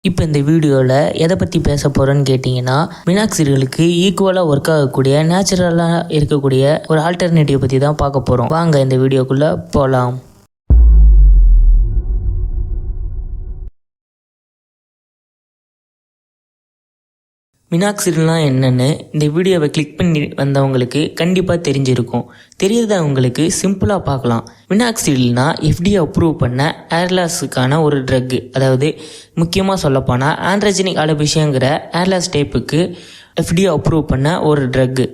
இப்போ இந்த வீடியோவில் எதை பற்றி பேச போகிறோன்னு கேட்டிங்கன்னா, மினாக்சிடிலுக்கு ஈக்குவலாக ஒர்க் ஆகக்கூடிய நேச்சுரலாக இருக்கக்கூடிய ஒரு ஆல்டர்னேட்டிவ் பற்றி தான் பார்க்க போகிறோம். வாங்க இந்த வீடியோக்குள்ளே போகலாம். மினாக்சிடில்னால் என்னென்னு இந்த வீடியோவை கிளிக் பண்ணி வந்தவங்களுக்கு கண்டிப்பாக தெரிஞ்சிருக்கும். தெரியாதவங்களுக்கு சிம்பிளாக பார்க்கலாம். மினாக்சிடில்னா FDA அப்ரூவ் பண்ண ஏர்லாஸுக்கான ஒரு ட்ரக்கு. அதாவது முக்கியமாக சொல்லப்போனால் ஆண்ட்ரஜெனிக் அலோபேஷியாங்கிற ஏர்லாஸ் டைப்புக்கு FDA அப்ரூவ் பண்ண ஒரு ட்ரக்கு.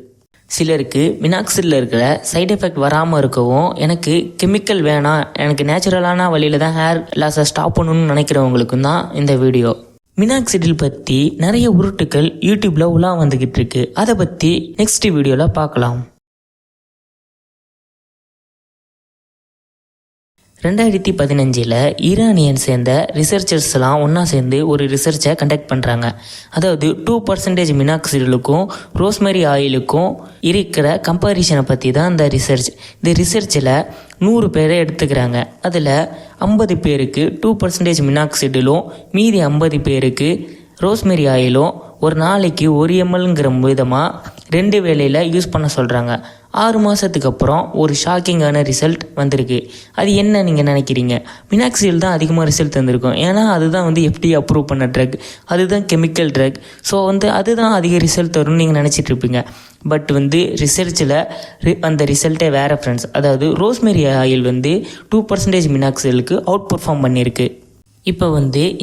சிலருக்கு மினாக்சிடில் இருக்கிற சைடு எஃபெக்ட் வராமல் இருக்கவும், எனக்கு கெமிக்கல் வேணாம், எனக்கு நேச்சுரலான வழியில் தான் ஹேர் லாஸை ஸ்டாப் பண்ணணும்னு நினைக்கிறவங்களுக்கும் தான் இந்த வீடியோ. மினாக்சிடில் பற்றி நிறைய உருட்டுக்கள் யூடியூப்பில் உலா வந்துக்கிட்டு இருக்கு. அதை பற்றி நெக்ஸ்ட் வீடியோவில் பார்க்கலாம். 2015 ஈரானியன் சேர்ந்த ரிசர்ச்சர்ஸ்லாம் ஒன்றா சேர்ந்து ஒரு ரிசர்ச்சை கண்டக்ட் பண்ணுறாங்க. அதாவது 2% மினாக்சிடிலுக்கும் ரோஸ்மெரி ஆயிலுக்கும் இருக்கிற கம்பேரிஷனை பற்றி தான் இந்த ரிசர்ச். இந்த ரிசர்ச்சில் 100 பேரை எடுத்துக்கிறாங்க. அதில் 50 பேருக்கு 2% மினாக்சிடிலும் மீதி 50 பேருக்கு ரோஸ்மெரி ஆயிலும் ஒரு நாளைக்கு 1 mlங்கிற விதமாக 2 வேளையில் யூஸ் பண்ண சொல்கிறாங்க. 6 மாதத்துக்கு அப்புறம் ஒரு ஷாக்கிங்கான ரிசல்ட் வந்திருக்கு. அது என்ன நீங்கள் நினைக்கிறீங்க? மினாக்சிடில் தான் அதிகமாக ரிசல்ட் தந்திருக்கும். ஏன்னா அதுதான் FDA அப்ரூவ் பண்ண ட்ரக், அதுதான் கெமிக்கல் ட்ரக். ஸோ அதுதான் அதிக ரிசல்ட் தரும்னு நீங்கள் நினச்சிட்டு இருப்பீங்க. பட் ரிசர்ச்சில் அந்த ரிசல்ட்டே வேறு ஃப்ரெண்ட்ஸ். அதாவது ரோஸ்மெரி ஆயில் 2% மினாக்சிடிலுக்கு அவுட் பர்ஃபார்ம் பண்ணியிருக்கு. இப்போ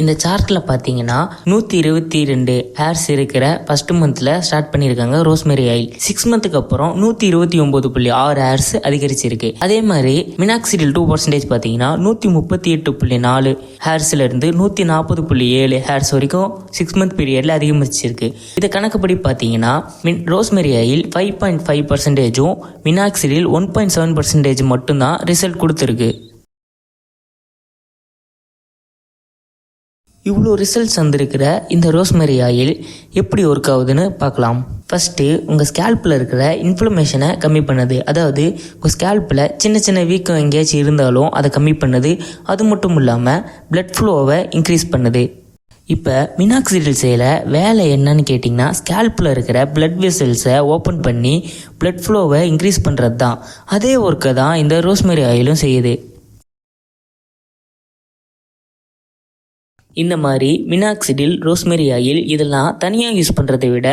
இந்த சார்ட்டில் பார்த்தீங்கன்னா 122 ஹேர்ஸ் இருக்கிற ஃபர்ஸ்ட் மந்தில் ஸ்டார்ட் பண்ணியிருக்காங்க ரோஸ்மெரி ஆயில். 6 மந்த்துக்கு அப்புறம் 129.6 ஹேர்ஸ் அதிகரிச்சிருக்கு. அதே மாதிரி மினாக்சிடில் 2% பார்த்தீங்கன்னா 138.4 ஹேர்ஸ்லேருந்து 140.7 ஹேர்ஸ் வரைக்கும் 6 மந்த் பீரியடில் அதிகரிச்சிருக்கு. இதை கணக்குப்படி பார்த்தீங்கன்னா ரோஸ்மெரி ஆயில் 5.5%, மினாக்சிடில் 1.7% மட்டும்தான் ரிசல்ட் கொடுத்துருக்கு. இவ்வளோ ரிசல்ட்ஸ் வந்திருக்கிற இந்த ரோஸ்மெரி ஆயில் எப்படி ஒர்க் ஆகுதுன்னு பார்க்கலாம். ஃபஸ்ட்டு உங்கள் ஸ்கேல்பில் இருக்கிற இன்ஃப்ளமேஷனை கம்மி பண்ணுது. அதாவது உங்கள் ஸ்கேல்பில் சின்ன சின்ன வீக்கம் எங்கேயாச்சும் இருந்தாலும் அதை கம்மி பண்ணுது. அது மட்டும் இல்லாமல் பிளட் ஃப்ளோவை இன்க்ரீஸ் பண்ணுது. இப்போ மினாக்சிடில் செய்கிற வேலை என்னன்னு கேட்டிங்கன்னா, ஸ்கேல்பில் இருக்கிற பிளட் வெசல்ஸை ஓப்பன் பண்ணி பிளட் ஃப்ளோவை இன்க்ரீஸ் பண்ணுறது தான். அதே ஒர்க்கை தான் இந்த ரோஸ்மெரி ஆயிலும் செய்யுது. இந்த மாதிரி மினாக்சிடில், ரோஸ்மெரி ஆயில் இதெல்லாம் தனியாக யூஸ் பண்ணுறதை விட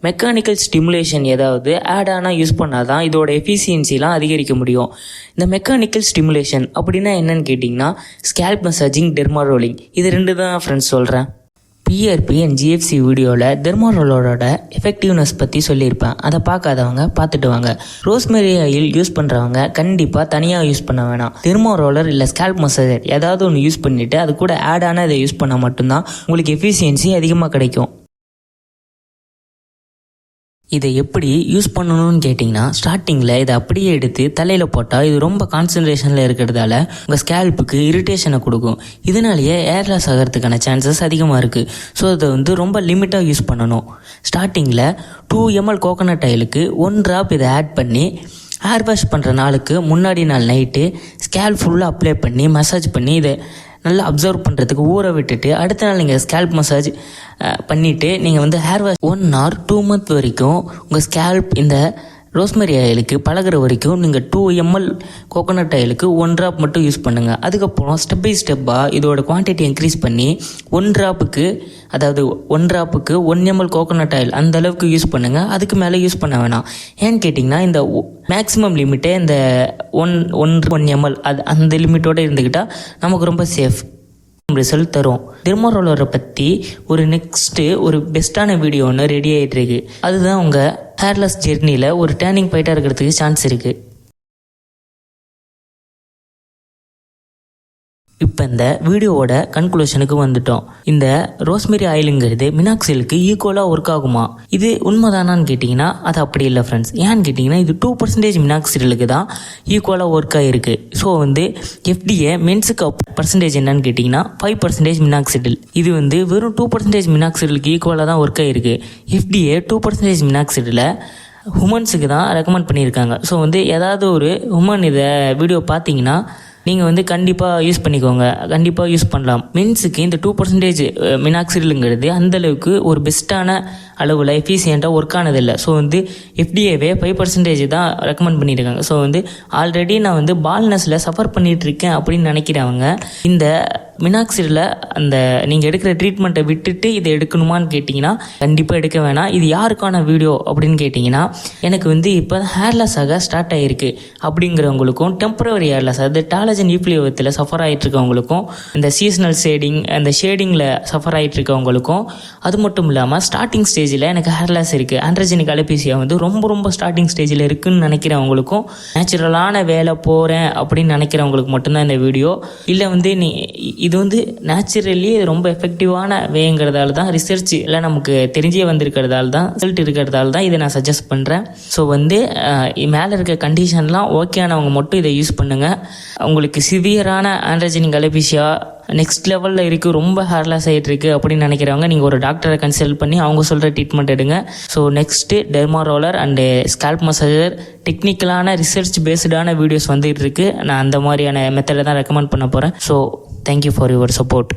மெக்கானிக்கல் ஸ்டிமுலேஷன் ஏதாவது ஆட் ஆனால் யூஸ் பண்ணால் தான் இதோட எஃபிஷியன்சிலாம் அதிகரிக்க முடியும். இந்த மெக்கானிக்கல் ஸ்டிமுலேஷன் அப்படின்னா என்னன்னு கேட்டிங்கன்னா, ஸ்கேல்ப் மசாஜிங், டெர்மாரோலிங், இது 2 தான் ஃப்ரெண்ட்ஸ் சொல்கிறேன். PRP and GFC வீடியோவில் டெர்மாரோலோட எஃபெக்டிவ்னஸ் பற்றி சொல்லியிருப்பேன். அதை பார்க்காதவங்க பார்த்துட்டு வாங்க. ரோஸ்மெரி ஆயில் யூஸ் பண்ணுறவங்க கண்டிப்பாக தனியாக யூஸ் பண்ண வேணாம். டெர்மாரோலர் இல்லை ஸ்கேல்ப் மசாஜர் ஏதாவது ஒன்று யூஸ் பண்ணிவிட்டு அது கூட ஆட் ஆன இதை யூஸ் பண்ணால் மட்டும்தான் உங்களுக்கு எஃபிஷியன்சி அதிகமாக கிடைக்கும். இதை எப்படி யூஸ் பண்ணணும்னு கேட்டிங்கன்னா, ஸ்டார்டிங்கில் இதை அப்படியே எடுத்து தலையில் போட்டால் இது ரொம்ப கான்சன்ட்ரேஷனில் இருக்கிறதால உங்கள் ஸ்கேல்ப்புக்கு இரிட்டேஷனை கொடுக்கும். இதனாலேயே ஏர் லாஸ் ஆகிறதுக்கான சான்சஸ் அதிகமாக இருக்குது. ஸோ அதை ரொம்ப லிமிட்டாக யூஸ் பண்ணணும். ஸ்டார்டிங்கில் 2 ml கோகோனட் ஆயிலுக்கு 1 drop இதை ஆட் பண்ணி ஹேர் வாஷ் பண்ணுற நாளுக்கு முன்னாடி நாள் நைட்டு ஸ்கேல்ப் ஃபுல்லாக அப்ளை பண்ணி மசாஜ் பண்ணி இதை நல்லா அப்சர்வ் பண்ணுறதுக்கு ஊற விட்டுட்டு அடுத்த நாள் நீங்கள் ஸ்கேல்ப் மசாஜ் பண்ணிவிட்டு நீங்கள் ஹேர் வாஷ் 1 or 2 month வரைக்கும் உங்கள் ஸ்கேல்ப் இந்த ரோஸ்மெரி ஆயிலுக்கு பழகிற வரைக்கும் நீங்கள் 2 ml கோகோனட் ஆயிலுக்கு 1 drop மட்டும் யூஸ் பண்ணுங்கள். அதுக்கப்புறம் ஸ்டெப் பை ஸ்டெப்பாக இதோட குவான்டிட்டி இன்க்ரீஸ் பண்ணி 1 drop-க்கு 1 ml கோகோனட் ஆயில் அந்த அளவுக்கு யூஸ் பண்ணுங்கள். அதுக்கு மேலே யூஸ் பண்ண வேணாம். ஏன்னு கேட்டிங்கன்னா, இந்த மேக்ஸிமம் லிமிட்டே இந்த 1 ml அந்த லிமிட்டோடு இருந்துக்கிட்டால் நமக்கு ரொம்ப சேஃப், ரிசல்ட் தரும். டெர்மாரோலரை பற்றி ஒரு பெஸ்ட்டான வீடியோ ஒன்று ரெடி ஆகிட்டு இருக்கு. அதுதான் உங்கள் ஹேர்லெஸ் ஜெர்னியில் ஒரு டேர்னிங் பாயிண்டாக இருக்கிறதுக்கு சான்ஸ் இருக்குது. இப்போ இந்த வீடியோவோட கன்க்ளூஷனுக்கு வந்துட்டோம். இந்த ரோஸ்மெரி ஆயிலுங்கிறது மினாக்சிலுக்கு ஈக்குவலாக ஒர்க் ஆகுமா? இது உண்மைதானான்னு கேட்டிங்கன்னா அது அப்படி இல்லை ஃப்ரெண்ட்ஸ். ஏன்னு கேட்டிங்கன்னா, இது 2% மினாக்சிலுக்கு தான் ஈக்குவலாக ஒர்க் ஆகிருக்கு. ஸோ FDA மென்ஸுக்கு பர்சன்டேஜ் என்னன்னு கேட்டிங்கன்னா 5% மினாக்சிடில். இது வெறும் 2% மினாக்சிலுக்கு ஈக்குவலாக தான் ஒர்க் ஆகிருக்கு. FDA 2% மினாக்சிடில் உமன்ஸுக்கு தான் ரெக்கமெண்ட் பண்ணியிருக்காங்க. ஸோ ஏதாவது ஒரு உமன் இதை வீடியோ பார்த்தீங்கன்னா நீங்கள் வந்து கண்டிப்பாக யூஸ் பண்ணிக்கோங்க, கண்டிப்பாக யூஸ் பண்ணலாம். மென்ஸுக்கு இந்த 2% மினாக்சிடிலுங்கிறது அந்தளவுக்கு ஒரு பெஸ்ட்டான அளவில் எஃபிஷியண்ட்டாக ஒர்க் ஆனதில்லை. ஸோ வந்து எஃப்டிஏவே 5% தான் ரெக்கமெண்ட் பண்ணியிருக்காங்க. ஸோ வந்து ஆல்ரெடி நான் வந்து பால்னஸில் சஃபர் பண்ணிகிட்ருக்கேன் அப்படின்னு நினைக்கிறவங்க இந்த மினாக்சிடில் அந்த நீங்கள் எடுக்கிற ட்ரீட்மெண்ட்டை விட்டுட்டு இதை எடுக்கணுமான்னு கேட்டிங்கன்னா கண்டிப்பாக எடுக்க வேணாம். இது யாருக்கான வீடியோ அப்படின்னு கேட்டிங்கன்னா, எனக்கு வந்து இப்போ ஹேர்லெஸ் ஆக ஸ்டார்ட் ஆகிருக்கு அப்படிங்கிறவங்களுக்கும், டெம்பரவரி ஹேர்லெஸ் அது டாலஜன் ஈப்ளியோவத்தில் சஃபர் ஆகிட்டுருக்கவங்களுக்கும், இந்த சீசனல் ஷேடிங் அந்த ஷேடிங்கில் சஃபர் ஆகிட்டுருக்கவங்களுக்கும், அது மட்டும் இல்லாமல் ஸ்டார்டிங் ஸ்டேஜில் எனக்கு ஹேர்லெஸ் இருக்குது, ஆண்ட்ரோஜெனிக் அலோபேசியா வந்து ரொம்ப ஸ்டார்டிங் ஸ்டேஜில் இருக்குதுன்னு நினைக்கிறவங்களுக்கும், நேச்சுரலான வேலை போகிறேன் அப்படின்னு நினைக்கிறவங்களுக்கு மட்டும்தான் இந்த வீடியோ. இல்லை வந்து இது வந்து நேச்சுரலி ரொம்ப எஃபெக்டிவான வேங்கிறதால தான், ரிசர்ச்சில் நமக்கு தெரிஞ்சே வந்திருக்கிறதால தான், ரிசல்ட் இருக்கிறதால தான் இதை நான் சஜஸ்ட் பண்ணுறேன். ஸோ வந்து மேலே இருக்க கண்டிஷன்லாம் ஓகேயானவங்க மட்டும் இதை யூஸ் பண்ணுங்கள். உங்களுக்கு சிவியரான ஆண்ட்ரோஜெனிக் அலோபேசியா நெக்ஸ்ட் லெவலில் இருக்குது, ரொம்ப ஹேர்லாஸ் ஆகிட்டு இருக்குது அப்படின்னு நினைக்கிறவங்க நீங்கள் ஒரு டாக்டரை கன்சல்ட் பண்ணி அவங்க சொல்கிற ட்ரீட்மெண்ட் எடுங்க. So next derma roller and scalp massager டெக்னிக்கலான ரிசர்ச் பேஸ்டான வீடியோஸ் வந்துட்டு இருக்குது. நான் அந்த மாதிரியான மெத்தடை தான் ரெக்கமெண்ட் பண்ண போகிறேன். So thank you for your support.